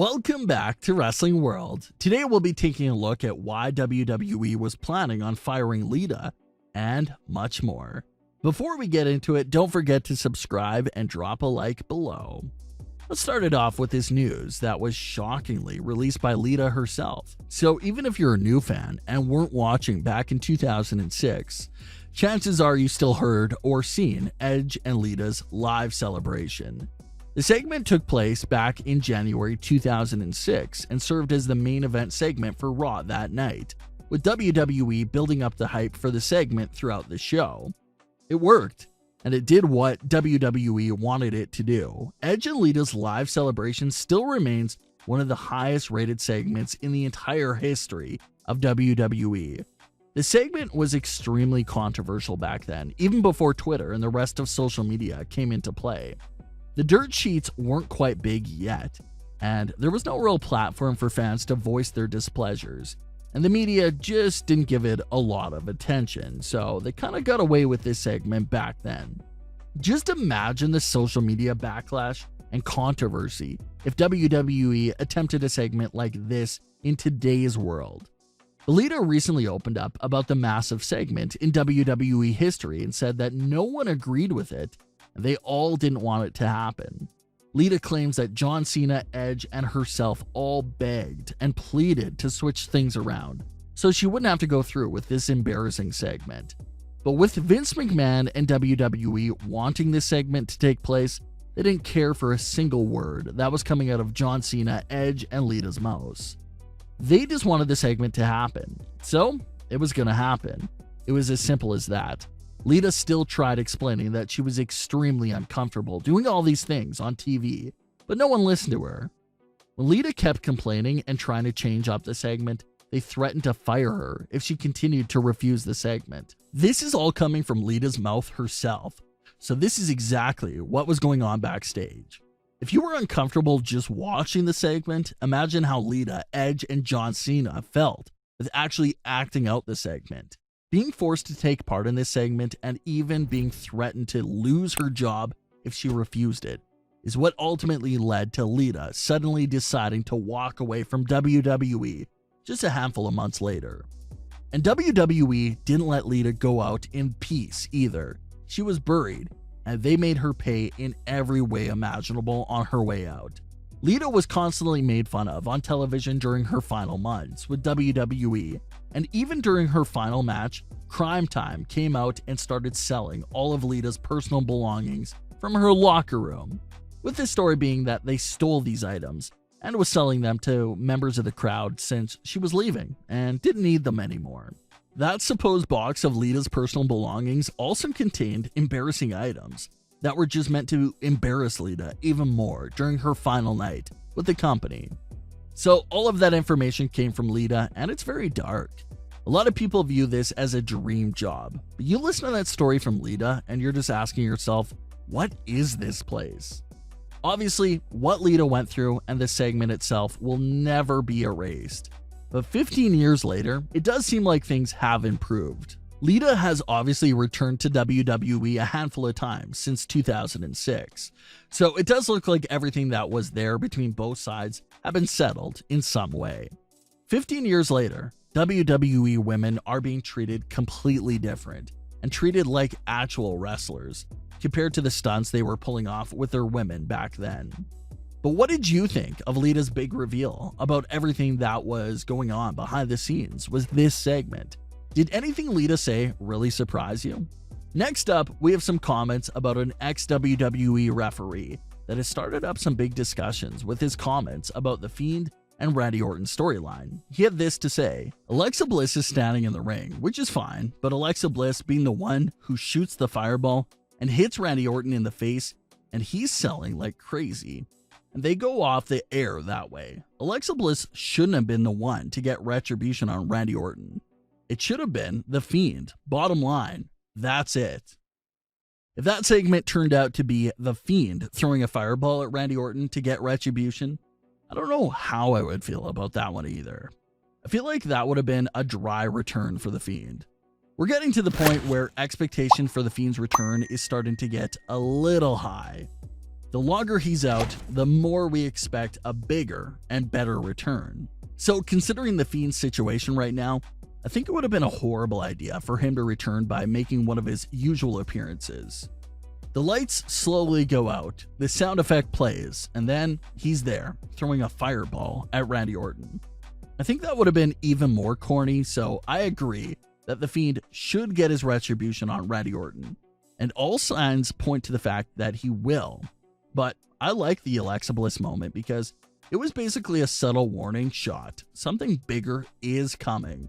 Welcome back to Wrestling World. Today we'll be taking a look at why WWE was planning on firing Lita and much more. Before we get into it, don't forget to subscribe and drop a like below. Let's start it off with this news that was shockingly released by Lita herself. So even if you're a new fan and weren't watching back in 2006, chances are you still heard or seen Edge and Lita's live celebration. The segment took place back in January 2006 and served as the main event segment for Raw that night, with WWE building up the hype for the segment throughout the show. It worked, and it did what WWE wanted it to do. Edge and Lita's live celebration still remains one of the highest rated segments in the entire history of WWE. The segment was extremely controversial back then, even before Twitter and the rest of social media came into play. The dirt sheets weren't quite big yet, and there was no real platform for fans to voice their displeasures, and the media just didn't give it a lot of attention, so they kind of got away with this segment back then. Just imagine the social media backlash and controversy if WWE attempted a segment like this in today's world. Lita recently opened up about the massive segment in WWE history and said that no one agreed with it, and they all didn't want it to happen. Lita claims that John Cena, Edge, and herself all begged and pleaded to switch things around so she wouldn't have to go through with this embarrassing segment. But with Vince McMahon and WWE wanting this segment to take place, they didn't care for a single word that was coming out of John Cena, Edge, and Lita's mouths. They just wanted the segment to happen, so it was gonna happen. It was as simple as that. Lita still tried explaining that she was extremely uncomfortable doing all these things on TV, but no one listened to her. When Lita kept complaining and trying to change up the segment, they threatened to fire her if she continued to refuse the segment. This is all coming from Lita's mouth herself, so this is exactly what was going on backstage. If you were uncomfortable just watching the segment, imagine how Lita, Edge, and John Cena felt with actually acting out the segment. Being forced to take part in this segment and even being threatened to lose her job if she refused it is what ultimately led to Lita suddenly deciding to walk away from WWE just a handful of months later. And WWE didn't let Lita go out in peace either. She was buried, and they made her pay in every way imaginable on her way out. Lita was constantly made fun of on television during her final months with WWE, and even during her final match, Crime Time came out and started selling all of Lita's personal belongings from her locker room, with the story being that they stole these items and was selling them to members of the crowd since she was leaving and didn't need them anymore. That supposed box of Lita's personal belongings also contained embarrassing items that were just meant to embarrass Lita even more during her final night with the company. So all of that information came from Lita, and it's very dark. A lot of people view this as a dream job, but you listen to that story from Lita and you're just asking yourself, what is this place? Obviously, what Lita went through and the segment itself will never be erased. But 15 years later, it does seem like things have improved. Lita has obviously returned to WWE a handful of times since 2006, so it does look like everything that was there between both sides have been settled in some way. 15 years later, WWE women are being treated completely different and treated like actual wrestlers compared to the stunts they were pulling off with their women back then. But what did you think of Lita's big reveal about everything that was going on behind the scenes with this segment? Did anything Lita say really surprise you? Next up, we have some comments about an ex-WWE referee that has started up some big discussions with his comments about the Fiend and Randy Orton storyline. He had this to say: Alexa Bliss is standing in the ring, which is fine, but Alexa Bliss being the one who shoots the fireball and hits Randy Orton in the face, and he's selling like crazy, and they go off the air that way. Alexa Bliss shouldn't have been the one to get retribution on Randy Orton. It should have been the Fiend. Bottom line, that's it. If that segment turned out to be the Fiend throwing a fireball at Randy Orton to get retribution, I don't know how I would feel about that one either. I feel like that would have been a dry return for the Fiend. We're getting to the point where expectation for the Fiend's return is starting to get a little high. The longer he's out, the more we expect a bigger and better return. So considering the Fiend's situation right now, I think it would have been a horrible idea for him to return by making one of his usual appearances. The lights slowly go out, the sound effect plays, and then he's there, throwing a fireball at Randy Orton. I think that would have been even more corny, so I agree that the Fiend should get his retribution on Randy Orton, and all signs point to the fact that he will. But I like the Alexa Bliss moment because it was basically a subtle warning shot. Something bigger is coming.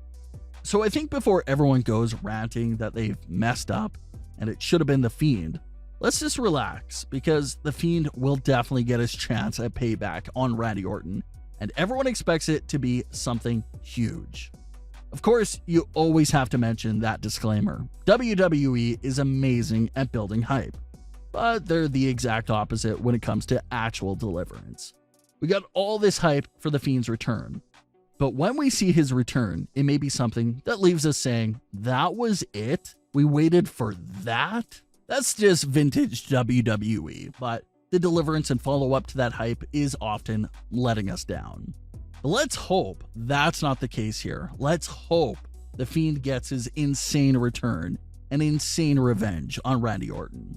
So I think before everyone goes ranting that they've messed up and it should have been the Fiend, let's just relax, because the Fiend will definitely get his chance at payback on Randy Orton, and everyone expects it to be something huge. Of course, you always have to mention that disclaimer. WWE is amazing at building hype, but they're the exact opposite when it comes to actual deliverance. We got all this hype for the Fiend's return, but when we see his return, it may be something that leaves us saying, that was it? We waited for that? That's just vintage WWE, but the deliverance and follow-up to that hype is often letting us down. But let's hope that's not the case here. Let's hope the Fiend gets his insane return and insane revenge on Randy Orton.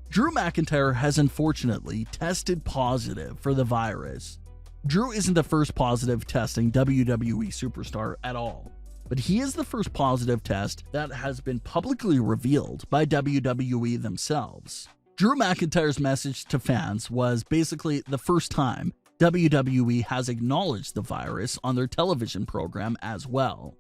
Drew McIntyre has unfortunately tested positive for the virus. Drew isn't the first positive testing WWE superstar at all, but he is the first positive test that has been publicly revealed by WWE themselves. Drew McIntyre's message to fans was basically the first time WWE has acknowledged the virus on their television program as well.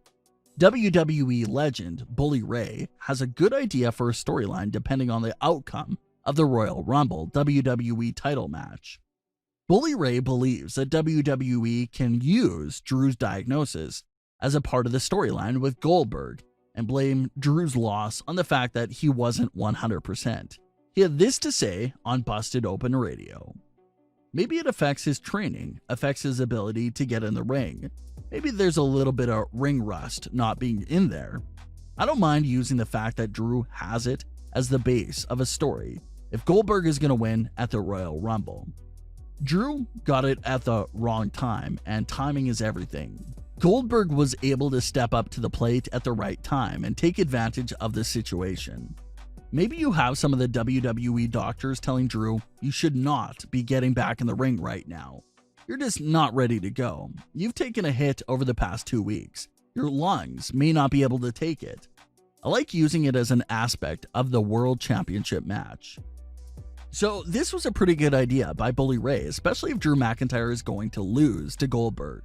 WWE legend Bully Ray has a good idea for a storyline depending on the outcome of the Royal Rumble WWE title match. Bully Ray believes that WWE can use Drew's diagnosis as a part of the storyline with Goldberg and blame Drew's loss on the fact that he wasn't 100%. He had this to say on Busted Open Radio. Maybe it affects his training, affects his ability to get in the ring. Maybe there's a little bit of ring rust not being in there. I don't mind using the fact that Drew has it as the base of a story if Goldberg is going to win at the Royal Rumble. Drew got it at the wrong time, and timing is everything. Goldberg was able to step up to the plate at the right time and take advantage of the situation. Maybe you have some of the WWE doctors telling Drew you should not be getting back in the ring right now. You're just not ready to go. You've taken a hit over the past 2 weeks. Your lungs may not be able to take it. I like using it as an aspect of the World Championship match. So this was a pretty good idea by Bully Ray, especially if Drew McIntyre is going to lose to Goldberg.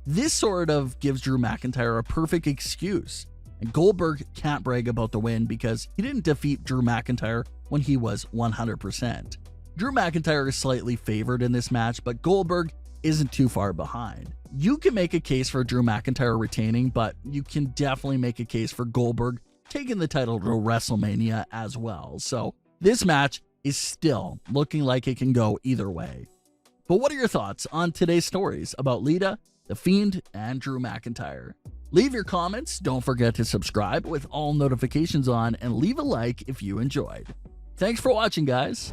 This sort of gives Drew McIntyre a perfect excuse, and Goldberg can't brag about the win because he didn't defeat Drew McIntyre when he was 100%. Drew McIntyre is slightly favored in this match, but Goldberg isn't too far behind. You can make a case for Drew McIntyre retaining, but you can definitely make a case for Goldberg taking the title to WrestleMania as well. So this match is still looking like it can go either way. But what are your thoughts on today's stories about Lita, The Fiend, and Drew McIntyre? Leave your comments, don't forget to subscribe with all notifications on, and leave a like if you enjoyed. Thanks for watching, guys.